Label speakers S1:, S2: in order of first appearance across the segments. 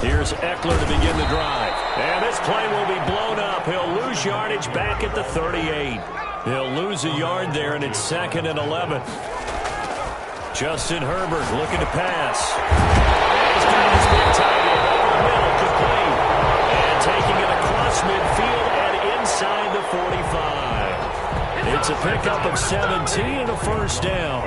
S1: Here's Eckler to begin the drive. And this play will be blown up. He'll lose yardage back at the 38. He'll lose a yard there, and it's 2nd and 11. Justin Herbert looking to pass. And he's got his big tight end over the middle, complete. And taking it across midfield and inside the 45. It's a pickup of 17 and a first down.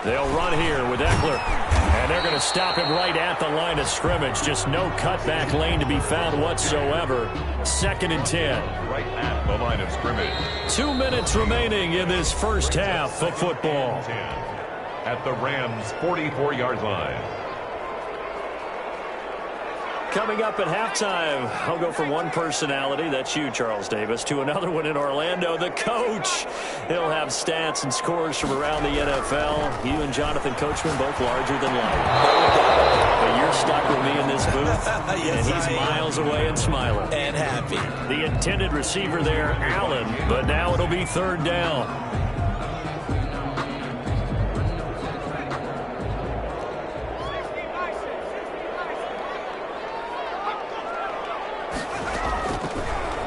S1: They'll run here with Eckler. And they're going to stop him right at the line of scrimmage. Just no cutback lane to be found whatsoever. 2nd and 10.
S2: Right at the line of scrimmage.
S1: 2 minutes remaining in this first half of football.
S2: At the Rams' 44-yard line.
S1: Coming up at halftime, I'll go from one personality, that's you, Charles Davis, to another one in Orlando, the coach. He'll have stats and scores from around the NFL. You and Jonathan Coachman both larger than life. But you're stuck with me in this booth,
S3: yes,
S1: and he's miles away and smiling.
S3: And happy.
S1: The intended receiver there, Allen, but now it'll be 3rd down.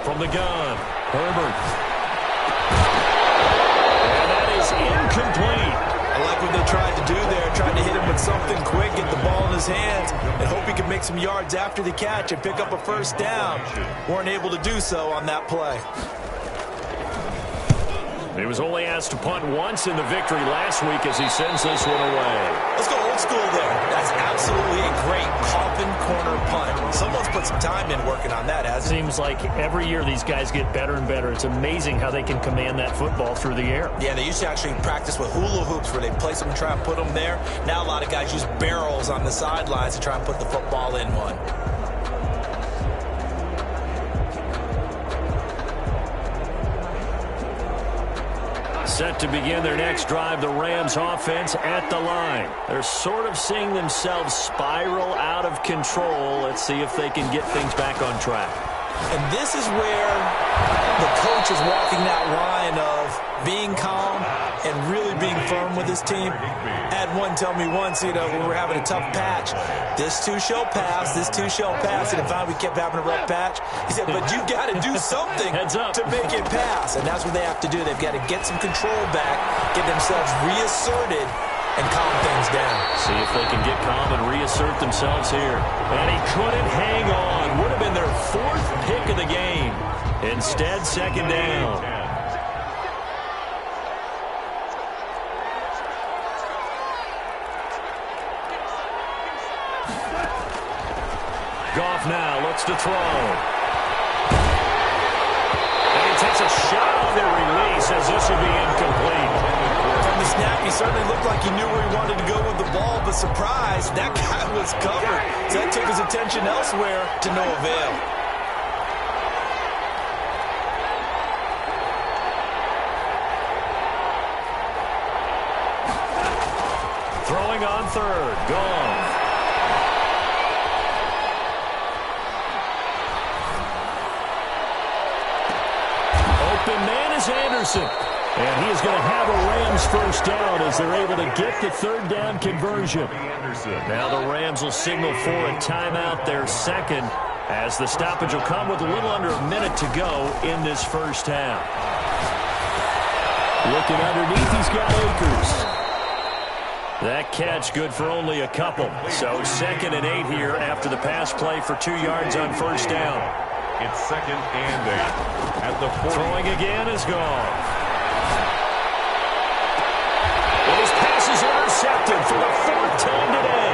S1: From the gun, Herbert. And that is incomplete.
S3: I like what they tried to do there, tried to hit him with something quick, get the ball in his hands, and hope he could make some yards after the catch and pick up a first down. Weren't able to do so on that play.
S1: He was only asked to punt once in the victory last week as he sends this one away.
S3: Let's go old school there. That's absolutely a great coffin corner punt. Someone's put some time in working on that, hasn't it?
S1: Seems like every year these guys get better and better. It's amazing how they can command that football through the air.
S3: Yeah, they used to actually practice with hula hoops where they place them and try and put them there. Now a lot of guys use barrels on the sidelines to try and put the football in one.
S1: Set to begin their next drive, the Rams offense at the line. They're sort of seeing themselves spiral out of control. Let's see if they can get things back on track.
S3: And this is where the coach is walking that line of being calm and really being firm with his team. I had one tell me once, when we were having a tough patch, this too shall pass, this too shall pass. And finally we kept having a rough patch. He said, but you've got to do something to make it pass. And that's what they have to do. They've got to get some control back, get themselves reasserted, and calm things down.
S1: See if they can get calm and reassert themselves here. And he couldn't hang on. Would have been their 4th pick of the game. Instead, 2nd down. Goff now looks to throw. And he takes a shot on the release as this will be incomplete.
S3: From the snap, he certainly looked like he knew where he wanted to go with the ball, but surprise, that guy was covered. So that took his attention elsewhere to no avail.
S1: Throwing on 3rd, gone. Open man is Anderson. And he is going to have a Rams first down as they're able to get the 3rd down conversion. Now the Rams will signal for a timeout, their 2nd, as the stoppage will come with a little under a minute to go in this first half. Looking underneath, he's got Akers. That catch good for only a couple. So 2nd and 8 here after the pass play for 2 yards on first down.
S2: It's 2nd and 8 at the 40.
S1: Throwing again is gone. And his pass is intercepted for the 4th time today.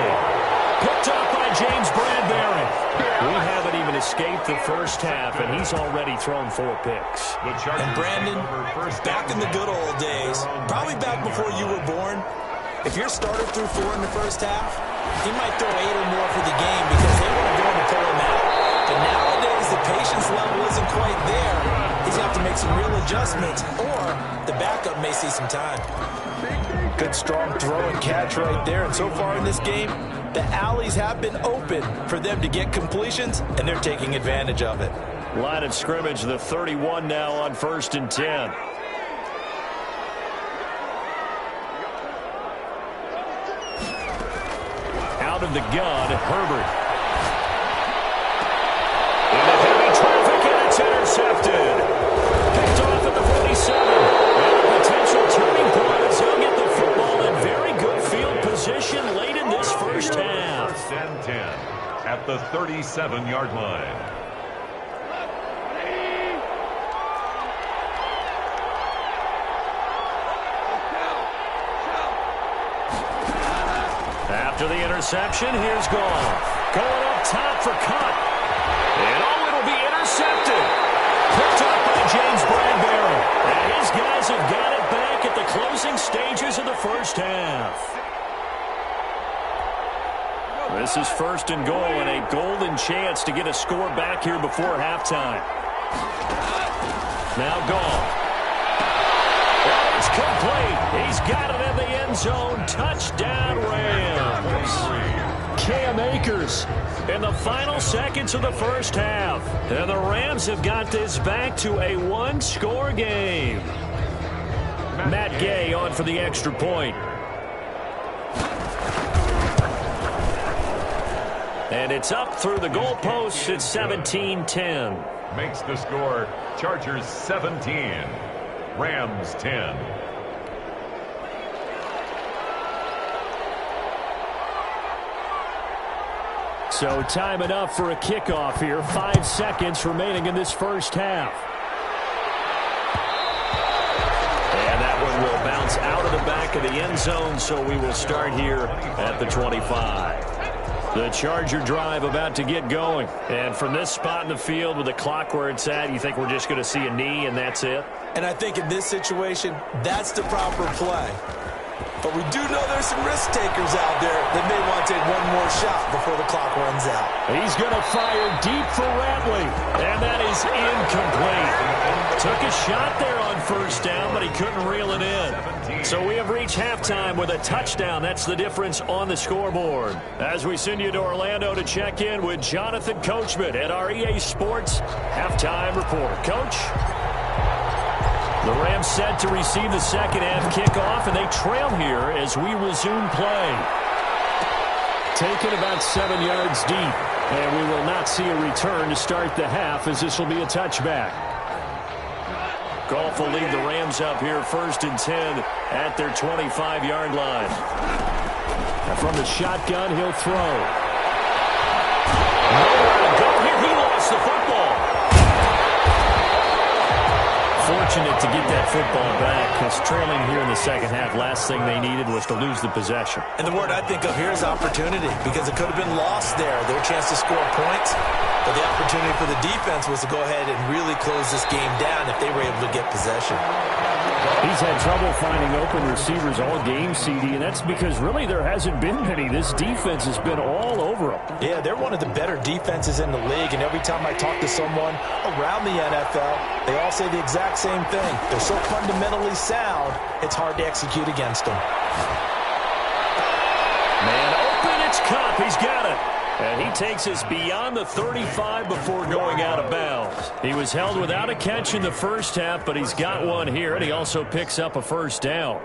S1: Picked up by James Bradbury. We haven't even escaped the first half, and he's already thrown 4 picks.
S3: And Brandon, back in the good old days, probably back before you were born, if your starter threw 4 in the first half, he might throw 8 or more for the game because they want to go in and pull him out. But nowadays, the patience level isn't quite there. He's going to have to make some real adjustments, or the backup may see some time. Good, strong throw and catch right there. And so far in this game, the alleys have been open for them to get completions, and they're taking advantage of it.
S1: Line of scrimmage, the 31 now on 1st and 10. out of the gun, Herbert. Into heavy traffic, and it's intercepted. Picked off at the 47. And a potential turning point as he'll get the football in very good field position late in this first half.
S2: First and 10 at the 37-yard line.
S1: After the interception, here's Goff. Going up top for Cut. And it'll be intercepted. Picked up by James Bradbury. And his guys have got it back at the closing stages of the first half. This is first and goal and a golden chance to get a score back here before halftime. Now Goff. It's complete. He's got it in the end zone. Touchdown, Rams. Cam Akers in the final seconds of the first half. And the Rams have got this back to a one-score game. Matt Gay on for the extra point. And it's up through the goalposts. It's 17-10.
S2: Makes the score Chargers 17, Rams 10.
S1: So time enough for a kickoff here. 5 seconds remaining in this first half. And that one will bounce out of the back of the end zone, so we will start here at the 25. The Charger drive about to get going. And from this spot in the field with the clock where it's at, you think we're just going to see a knee and that's it?
S3: And I think in this situation, that's the proper play. But we do know there's some risk takers out there that may want to take one more shot before the clock runs out.
S1: He's going to fire deep for Ratley. And that is incomplete. Took a shot there on first down, but he couldn't reel it in. So we have reached halftime with a touchdown. That's the difference on the scoreboard. As we send you to Orlando to check in with Jonathan Coachman at our EA Sports Halftime Report. Coach? The Rams set to receive the second half kickoff, and they trail here as we resume play. Taken about 7 yards deep, and we will not see a return to start the half as this will be a touchback. Goff will lead the Rams up here first and 10 at their 25-yard line. And from the shotgun, he'll throw. Nowhere to go here. He lost the football. Fortunate to get that football back because trailing here in the second half, last thing they needed was to lose the possession.
S3: And the word I think of here is opportunity because it could have been lost there. Their chance to score points. But the opportunity for the defense was to go ahead and really close this game down if they were able to get possession.
S1: He's had trouble finding open receivers all game, CD, and that's because really there hasn't been many. This defense has been all over them.
S3: Yeah, they're one of the better defenses in the league, and every time I talk to someone around the NFL, they all say the exact same thing. They're so fundamentally sound, it's hard to execute against them.
S1: Man open, it's Kupp. He's got it. And he takes us beyond the 35 before going out of bounds. He was held without a catch in the first half, but he's got one here, and he also picks up a first down.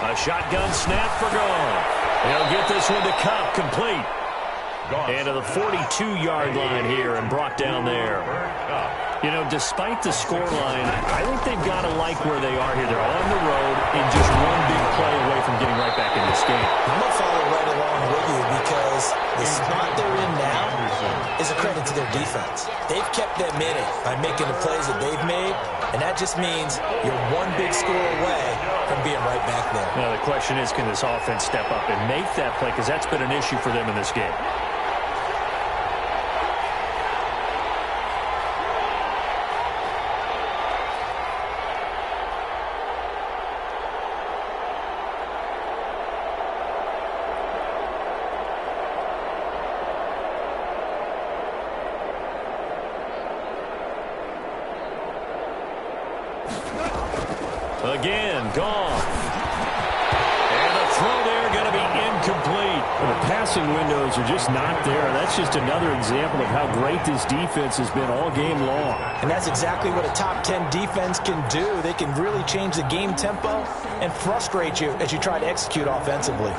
S1: A shotgun snap for Goff. He'll get this one to Kupp, complete. And to the 42-yard line here and brought down there. You know, despite the scoreline, I think they've got to like where they are here. They're on the road and just one big play away from getting right back in this game.
S3: I'm going to follow right along with you because the spot they're in now is a credit to their defense. They've kept them in it by making the plays that they've made, and that just means you're one big score away from being right back there.
S1: Now, the question is, can this offense step up and make that play? Because that's been an issue for them in this game. Again, Goff. And the throw there going to be incomplete. The passing windows are just not there. That's just another example of how great this defense has been all game long.
S3: And that's exactly what a top 10 defense can do. They can really change the game tempo and frustrate you as you try to execute offensively.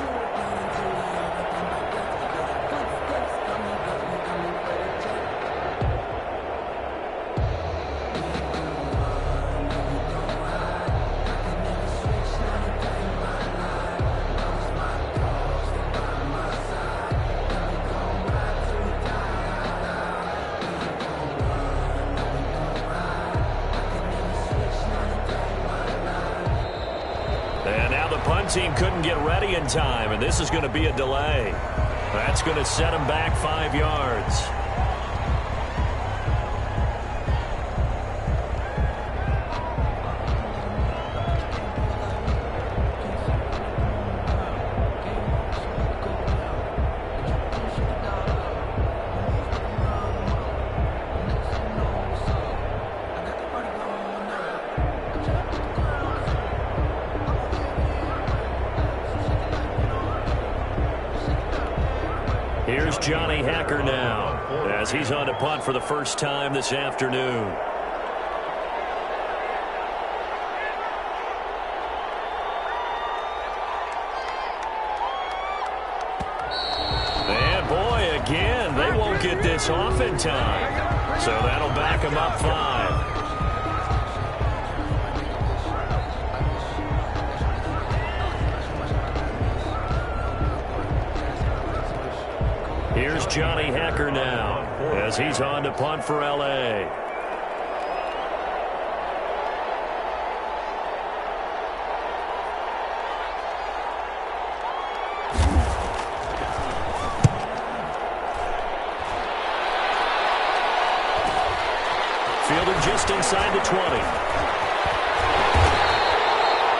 S1: Team couldn't get ready in time, and this is going to be a delay. That's going to set them back 5 yards. Here's Johnny Hacker now, as he's on to punt for the first time this afternoon. And boy, again, they won't get this off in time. So that'll back them up 5. Here's Johnny Hacker now, as he's on to punt for L.A. Fielded just inside the 20.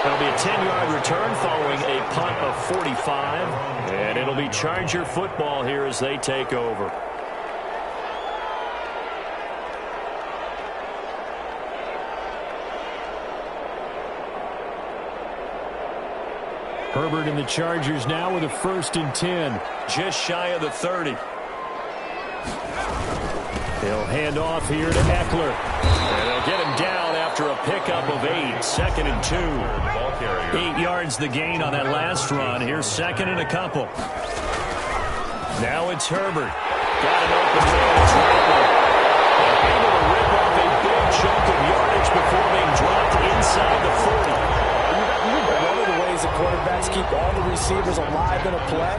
S1: That'll be a 10-yard return following a punt of 45. And it'll be Charger football here as they take over. Herbert and the Chargers now with a 1st and 10. Just shy of the 30. They'll hand off here to Eckler. And they'll get him down after a pickup of 8. 2nd and 2. 8 yards the gain on that last run. Here's 2nd and a couple. Now it's Herbert. Got an open man. It's Rattler. Able to rip off a big chunk of yardage before being dropped inside the 40.
S3: One of the ways the quarterbacks keep all the receivers alive in a play,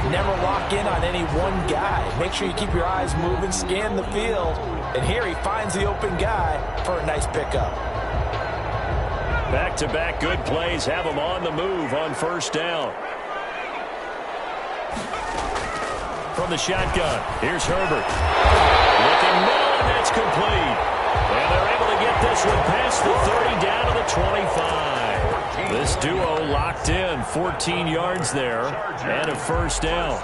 S3: never lock in on any one guy. Make sure you keep your eyes moving, scan the field, and here he finds the open guy for a nice pickup.
S1: Back-to-back good plays have him on the move on 1st down. From the shotgun, here's Herbert. Looking middle, and that's complete. And they're able to get this one past the 30 down to the 25. This duo locked in, 14 yards there, and a 1st down.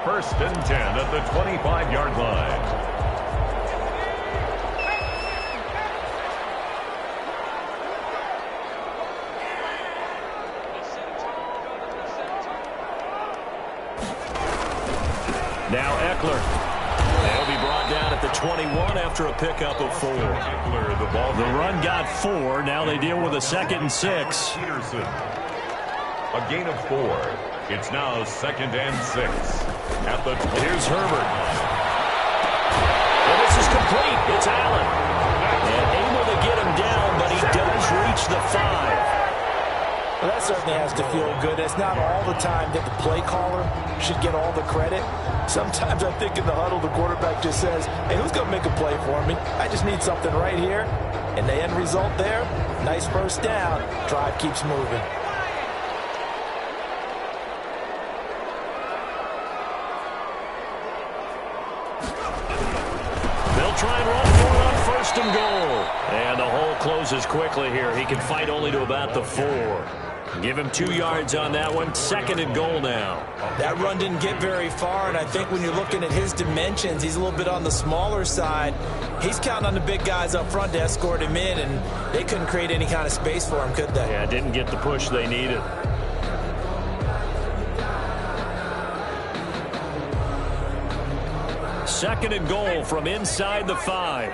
S2: 1st and 10 at the 25-yard line.
S1: Now Eckler. They'll be brought down at the 21 after a pickup of 4. The run got 4. Now they deal with a 2nd and 6.
S2: Peterson. A gain of 4. It's now 2nd and 6. At the
S1: Here's Herbert. Well, this is complete. It's Allen. And able to get him down, but he does reach the 5.
S3: Well, that certainly has to feel good. It's not all the time that the play caller should get all the credit. Sometimes I think in the huddle, the quarterback just says, hey, who's going to make a play for me? I just need something right here. And the end result there, nice 1st down. Drive keeps moving.
S1: They'll try and run for it on 1st and goal. And the hole closes quickly here. He can fight only to about the 4. Give him 2 yards on that one. 2nd and goal now.
S3: That run didn't get very far, and I think when you're looking at his dimensions, he's a little bit on the smaller side. He's counting on the big guys up front to escort him in, and they couldn't create any kind of space for him, could they?
S1: Yeah, didn't get the push they needed. second and goal from inside the 5.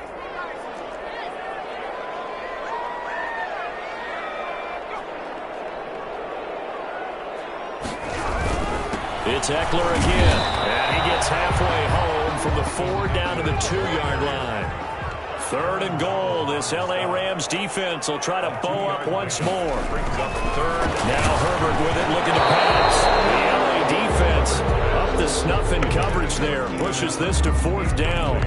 S1: It's Eckler again, and he gets halfway home from the 4 down to the 2-yard line. Third and goal. This L.A. Rams defense will try to bow up once more. Now Herbert with it, looking to pass. The L.A. defense up the snuff in coverage there. Pushes this to 4th down.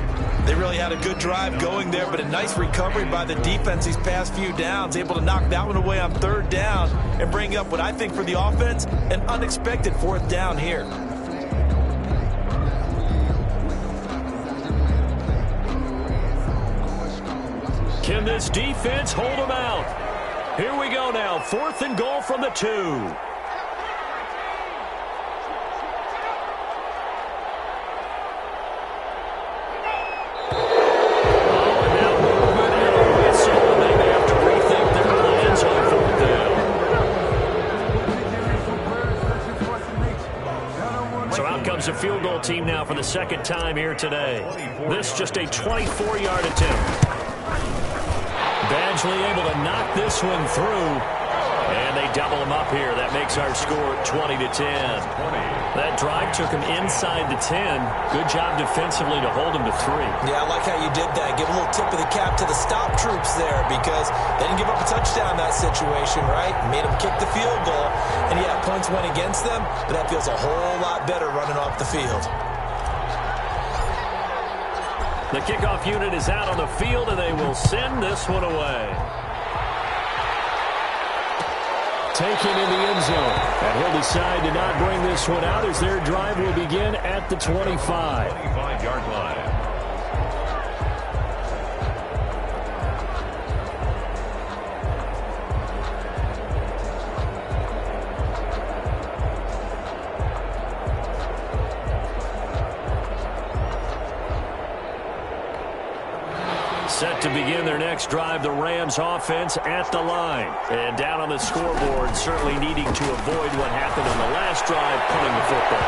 S3: They really had a good drive going there, but a nice recovery by the defense these past few downs. Able to knock that one away on 3rd down and bring up what I think for the offense, an unexpected 4th down here.
S1: Can this defense hold them out? Here we go now. 4th and goal from the 2. A field goal team now for the second time here today. This just a 24-yard attempt. Badgley able to knock this one through, and they double them up here. That makes our score 20-10. That drive took him inside the 10. Good job defensively to hold him to 3.
S3: Yeah, I like how you did that. Give a little tip of the cap to the stop troops there, because they didn't give up a touchdown in that situation, right? Made them kick the field goal, and yeah, points went against them, but that feels a whole lot better running off the field.
S1: The kickoff unit is out on the field, and they will send this one away. Taken in the end zone. And he'll decide to not bring this one out as their drive will begin at the 25.
S2: 25-yard line.
S1: Set to begin their next drive, the Rams offense at the line. And down on the scoreboard, certainly needing to avoid what happened on the last drive, punting the football.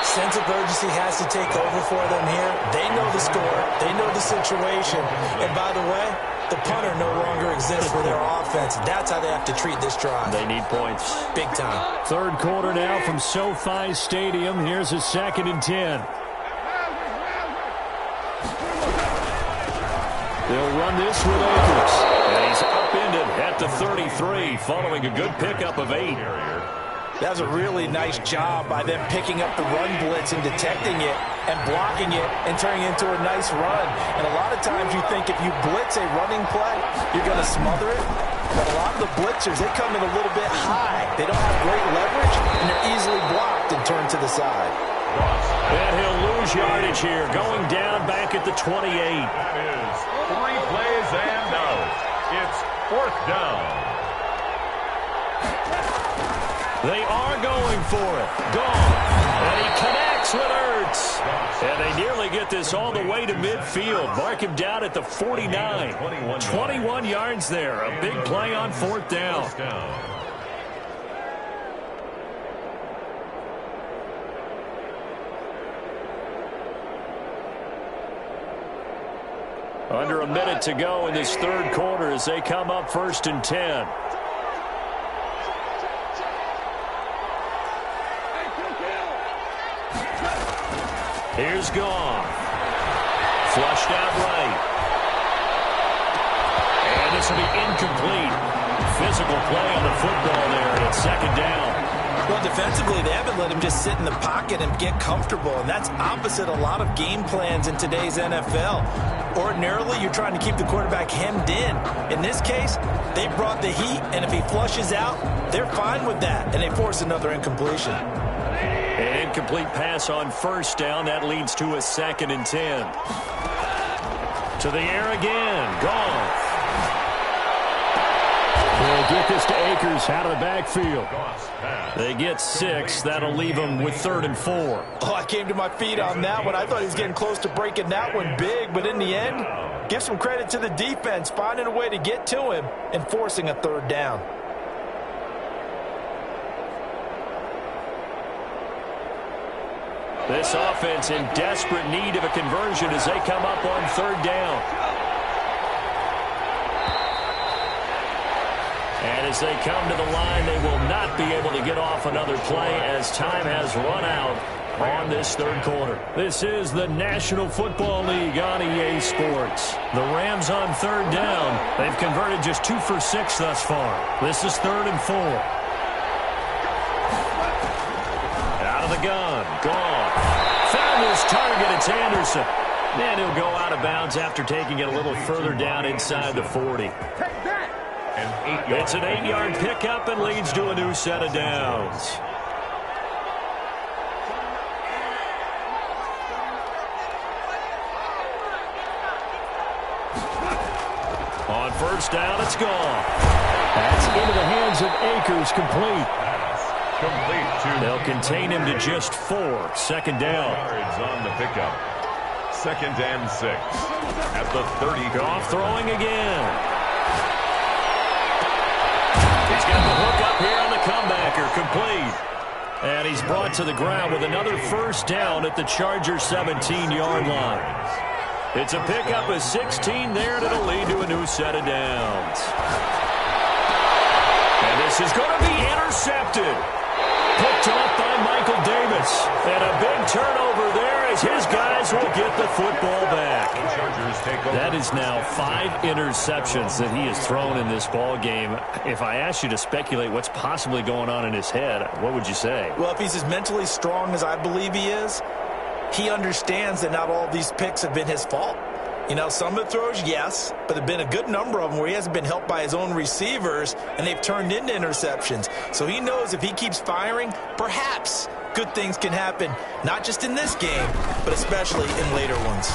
S3: Sense of urgency has to take over for them here. They know the score. They know the situation. And by the way, the punter no longer exists for their offense. That's how they have to treat this drive.
S1: They need points.
S3: Big time.
S1: Third quarter now from SoFi Stadium. Here's a 2nd and 10. They'll run this with Akers. And he's upended at the 33, following a good pickup of 8.
S3: That was a really nice job by them picking up the run blitz and detecting it and blocking it and turning it into a nice run. And a lot of times you think if you blitz a running play, you're going to smother it. But a lot of the blitzers, they come in a little bit high. They don't have great leverage, and they're easily blocked and turned to the side.
S1: And he'll lose yardage here, going down back at the 28.
S2: That is 3 plays and out. It's 4th down.
S1: They are going for it. Gone. And he connects with Ertz. And they nearly get this all the way to midfield. Mark him down at the 49. 21 yards there. A big play on 4th down. Under a minute to go in this third quarter as they come up 1st and 10. Here's Goff. Flushed out right. And this will be incomplete. Physical play on the football there, and it's 2nd down.
S3: Well, defensively, they haven't let him just sit in the pocket and get comfortable, and that's opposite a lot of game plans in today's NFL. Ordinarily, you're trying to keep the quarterback hemmed in. In this case, they brought the heat, and if he flushes out, they're fine with that, and they force another incompletion.
S1: An incomplete pass on 1st down. That leads to a 2nd and 10. To the air again. Goff. They'll get this to Akers out of the backfield. They get 6. That'll leave them with 3rd and 4.
S3: Oh, I came to my feet on that one. I thought he was getting close to breaking that one big, but in the end, give some credit to the defense, finding a way to get to him and forcing a 3rd down.
S1: This offense in desperate need of a conversion as they come up on third down. And as they come to the line, they will not be able to get off another play as time has run out on this third quarter. This is the National Football League on EA Sports. The Rams on third down. They've converted just 2 for 6 thus far. This is 3rd and 4. Out of the gun. Gone. Found his target. It's Anderson. And he'll go out of bounds after taking it a little further down inside the 40. It's an 8-yard pickup and leads to a new set of downs. On first down, it's gone. That's into the hands of Akers, complete. They'll contain him to just 4. 2nd down.
S2: Yards on the pickup. 2nd and 6 at the 30.
S1: Goff throwing again. He's got the hook up here on the comebacker, complete. And he's brought to the ground with another first down at the Chargers' 17-yard line. It's a pickup of 16 there, and it'll lead to a new set of downs. And this is going to be intercepted. Picked up by Michael Davis. And a big turnover there as his guys will get the football back. That is now 5 interceptions that he has thrown in this ball game. If I asked you to speculate what's possibly going on in his head, what would you say?
S3: Well, if he's as mentally strong as I believe he is, he understands that not all of these picks have been his fault. You know, some of the throws, yes, but there have been a good number of them where he hasn't been helped by his own receivers, and they've turned into interceptions. So he knows if he keeps firing, perhaps good things can happen, not just in this game, but especially in later ones.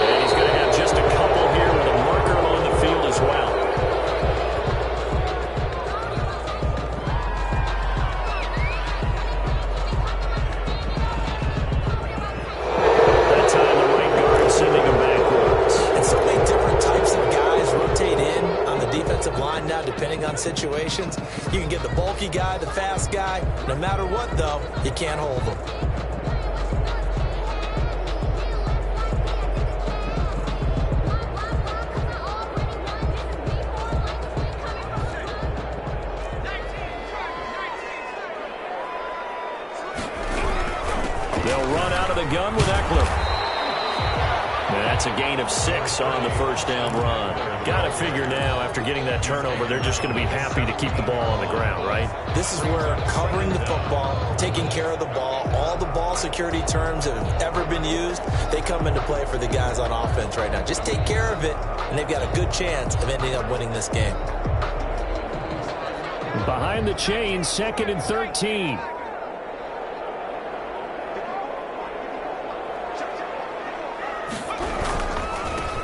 S1: And he's going to have just a couple here with a marker on the field as well. Sending him backwards.
S3: And so many different types of guys rotate in on the defensive line now, depending on situations. You can get the bulky guy, the fast guy. No matter what, though, you can't hold them.
S1: They'll run out of the gun with Eckler. That's a gain of 6 on the first down run. Got to figure now, after getting that turnover, they're just going to be happy to keep the ball on the ground, right?
S3: This is where covering the football, taking care of the ball, all the ball security terms that have ever been used, they come into play for the guys on offense right now. Just take care of it, and they've got a good chance of ending up winning this game.
S1: Behind the chains, 2nd and 13.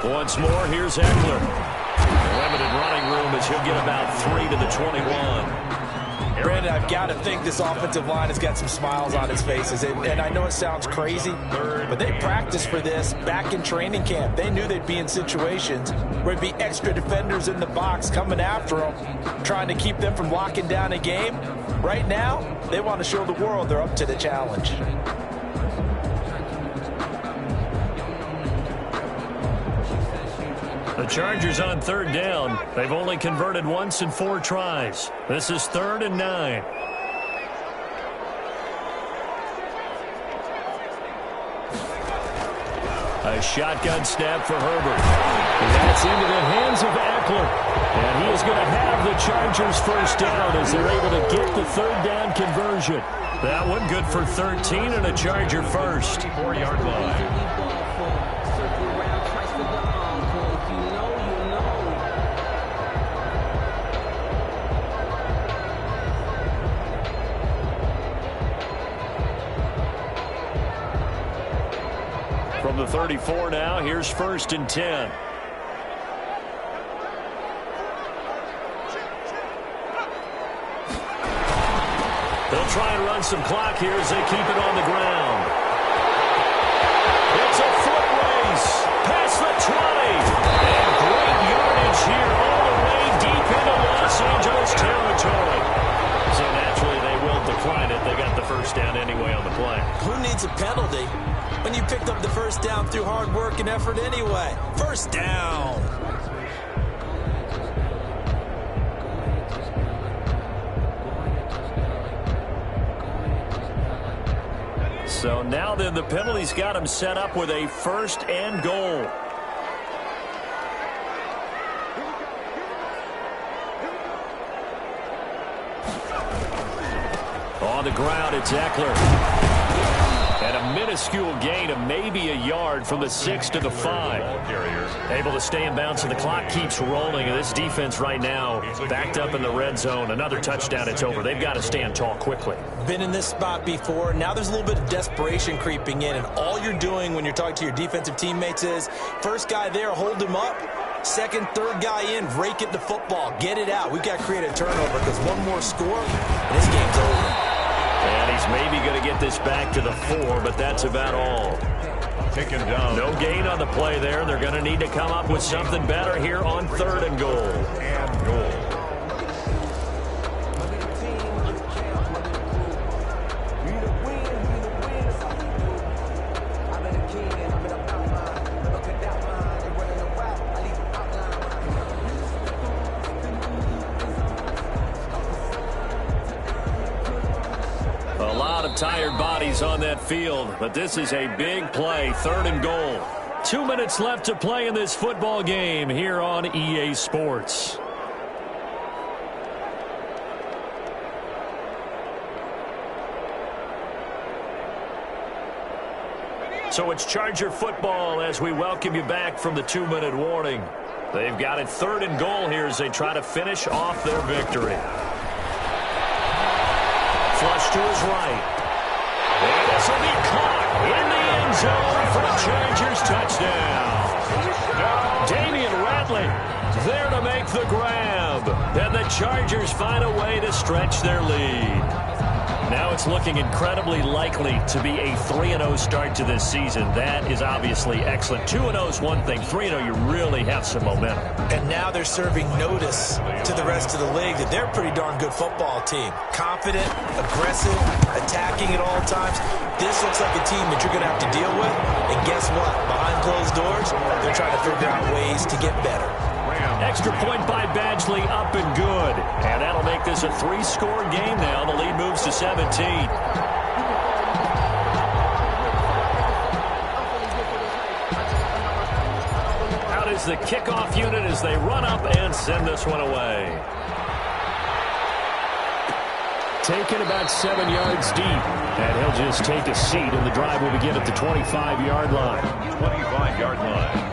S1: Once more, here's Eckler. Limited running room as he'll get about 3 to the 21.
S3: Brandon, I've got to think this offensive line has got some smiles on its faces. And I know it sounds crazy, but they practiced for this back in training camp. They knew they'd be in situations where there'd be extra defenders in the box coming after them, trying to keep them from locking down a game. Right now, they want to show the world they're up to the challenge.
S1: The Chargers on third down. They've only converted once in 4 tries. This is 3rd and 9. A shotgun snap for Herbert. And that's into the hands of Eckler. And he is going to have the Chargers first down as they're able to get the 3rd down conversion. That one good for 13 and a Charger first.
S2: 4-yard line.
S1: From the 34 now, here's 1st and 10. They'll try and run some clock here as they keep it on the ground. It's a foot race past the 20. And great yardage here all the way deep into Los Angeles territory. So naturally they will decline it. They got the first down anyway on the play. play.
S3: Who needs a penalty when you picked up the first down through hard work and effort anyway? First down.
S1: So now then, the penalty's got him set up with a 1st and goal. On the ground, it's Eckler. And a minuscule gain of maybe a yard from the 6 to the 5. Able to stay in bounds, and the clock keeps rolling. And this defense right now backed up in the red zone. Another touchdown, it's over. They've got to stand tall quickly.
S3: Been in this spot before. Now there's a little bit of desperation creeping in. And all you're doing when you're talking to your defensive teammates is, first guy there, hold him up. Second, third guy in, rake at the football. Get it out. We've got to create a turnover because one more score, and this game's over.
S1: And he's maybe going to get this back to the 4, but that's about all.
S2: Taken down.
S1: No gain on the play there. They're going to need to come up with something better here on 3rd and goal.
S2: And goal.
S1: Tired bodies on that field, but this is a big play. 3rd and goal. 2 minutes left to play in this football game here on EA Sports. So it's Charger football as we welcome you back from the 2-minute warning. They've got it 3rd and goal here as they try to finish off their victory. Flush to his right. And this will be caught in the end zone for the Chargers touchdown. Damian Ratley there to make the grab. And the Chargers find a way to stretch their lead. Now it's looking incredibly likely to be a 3-0 start to this season. That is obviously excellent. 2-0 is one thing. 3-0, you really have some momentum.
S3: And now they're serving notice to the rest of the league that they're a pretty darn good football team. Confident, aggressive, attacking at all times. This looks like a team that you're going to have to deal with. And guess what? Behind closed doors, they're trying to figure out ways to get better.
S1: Extra point by Badgley, up and good. And that'll make this a 3-score game now. The lead moves to 17. Out is the kickoff unit as they run up and send this one away. Taken about 7 yards deep. And he'll just take a seat, and the drive will begin at the 25-yard line.
S2: 25-yard line.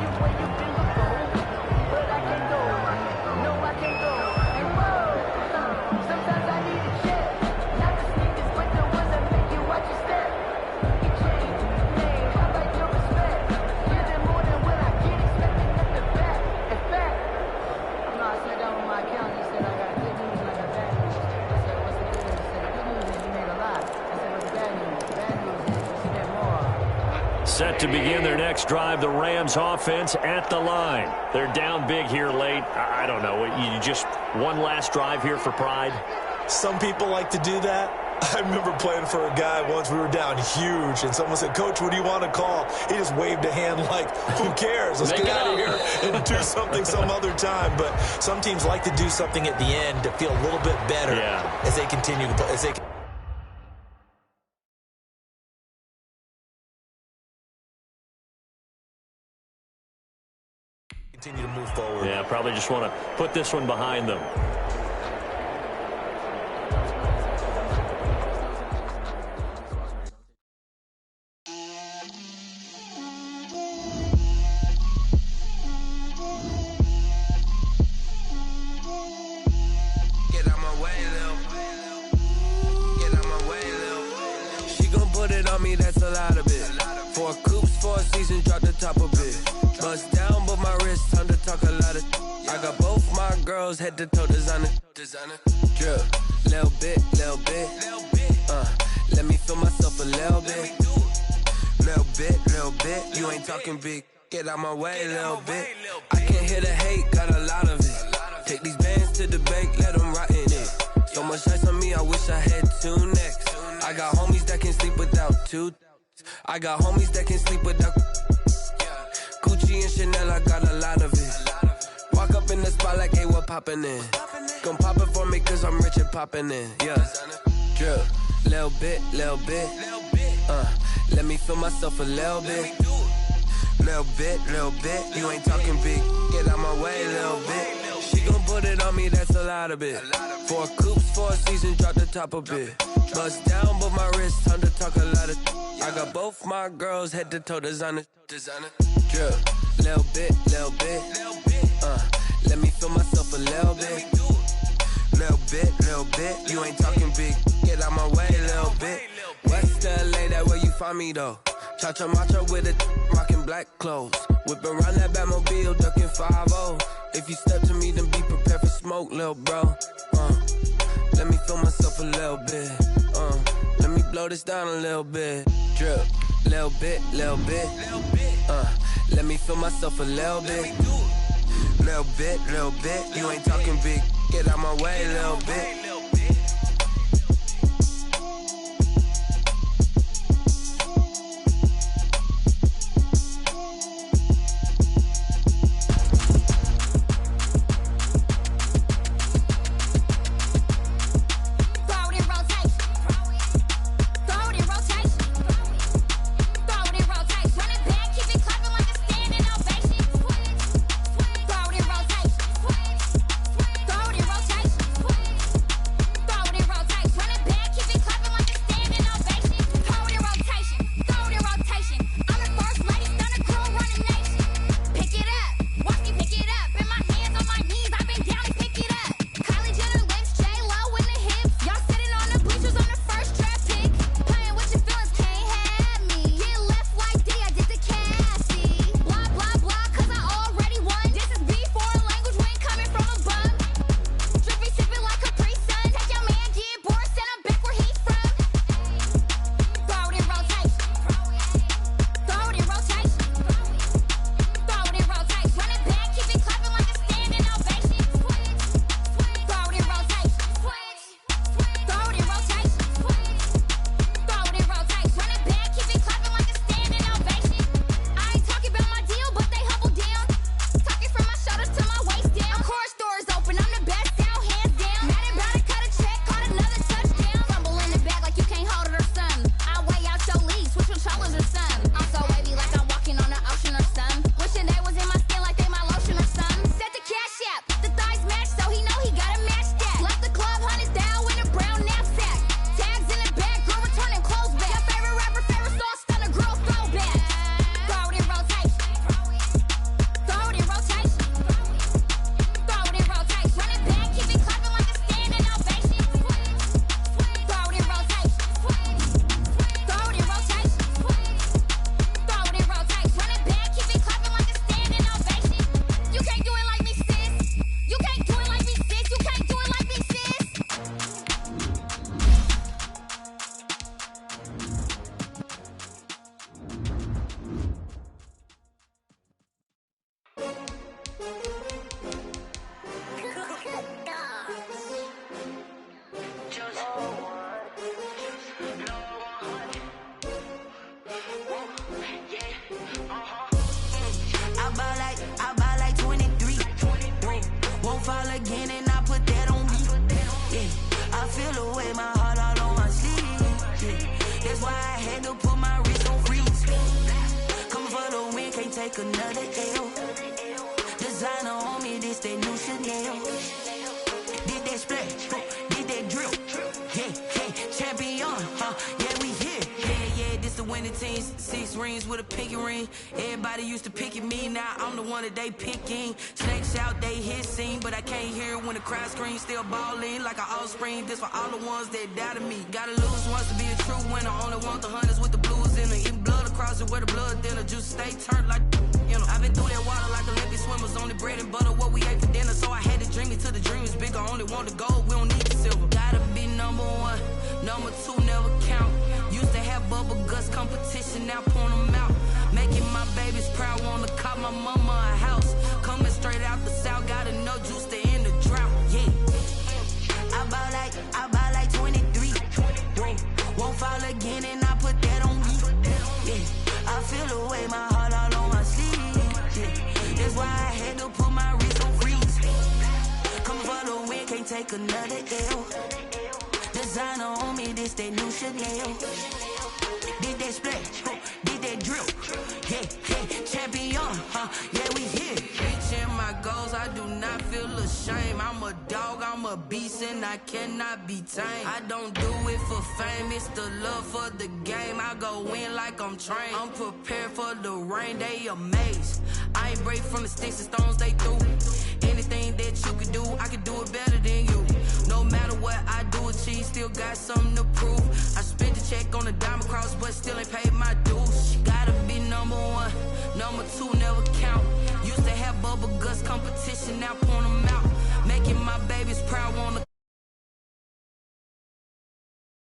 S1: Set to begin their next drive, the Rams offense at the line. They're down big here late. I don't know. You just one last drive here for pride?
S3: Some people like to do that. I remember playing for a guy once. We were down huge, and someone said, "Coach, what do you want to call?" He just waved a hand like, who cares? Let's get out of here and do something some other time. But some teams like to do something at the end to feel a little bit better as they continue to play. Continue to move forward.
S1: Yeah, probably just want to put this one behind them.
S4: Get out my way, Lil. Get out my way, Lil. She gon' put it on me, that's a lot of it. 4 coops, 4 seasons, drop the top a bit. Bust down, but my wrist, time to talk a lot of. I got both my girls head to toe designer. Drip, little bit. Let me feel myself a little bit. Little bit. You ain't talking big. Get out my way, little bit. I can't hear the hate, got a lot of it. Take these bands to the bank, let them rot in it. So much ice on me, I wish I had 2 necks. I I got homies that can sleep without two. I got homies that can sleep without. Gucci and Chanel, I got a lot of it. Walk up in the spot like, hey, what poppin' in? Gon' pop it for me cause I'm rich and poppin' in. Yeah, drip, little bit. Let me feel myself a little bit. Little bit. You ain't talking big. Get out my way, little bit. She gon' put it on me, that's a lot of it. 4 coops, 4 seasons, drop the top a bit. Bust down, but my wrist, time to talk a lot of. I got both my girls head to toe designer. Drip, little bit. Let me feel myself a little bit. Little bit. You ain't talking big. Get out my way, little bit. West LA, that where you find me though. Cha-cha matcha with a rockin' black clothes. Whip around that Batmobile, ducking 5-0. If you step to me, then be prepared for smoke, lil' bro. Let me feel myself a little bit. Let me blow this down a little bit. Drip, little bit. Let me feel myself a little bit. Little bit. You ain't talking big. Get out my way, little bit.
S5: They picking snakes out, they hissing, but I can't hear when the crowd screams. Still balling like an offspring. This for all the ones that doubted me. Gotta lose once to be a true winner. Only want the hunters with the blues in it. Eating blood across it where the blood dinner. Juice stay turned like, you know. I've been through that water like Olympic swimmers. Only bread and butter what we ate for dinner. So I had to dream it till the dream is bigger. Only want the gold, we don't need the silver. Gotta be number one, number two never count. Used to have bubble guts competition, now point them out. Making my babies proud, wanna cop my mama a house. Coming straight out the south, gotta know juice to end the drought, yeah. I buy like 23. Won't take another L. Designer on me, this that new Chanel. Did that splash, did that drip. Yeah, champion, yeah, we here. Reaching my goals, I do not feel ashamed. I'm a dog, I'm a beast, and I cannot be tamed. I don't do it for fame, it's the love for the game. I go in like I'm trained. I'm prepared for the rain, they amazed. I ain't break from the sticks and stones they threw. Anything that you could do, I could do it better than you. No matter what I do, achieve, still got something to prove. I spent the check on the diamond cross, but still ain't paid my dues. Gotta be number one, number two never count. Used to have bubble guts competition, now point them out. Making my babies proud, wanna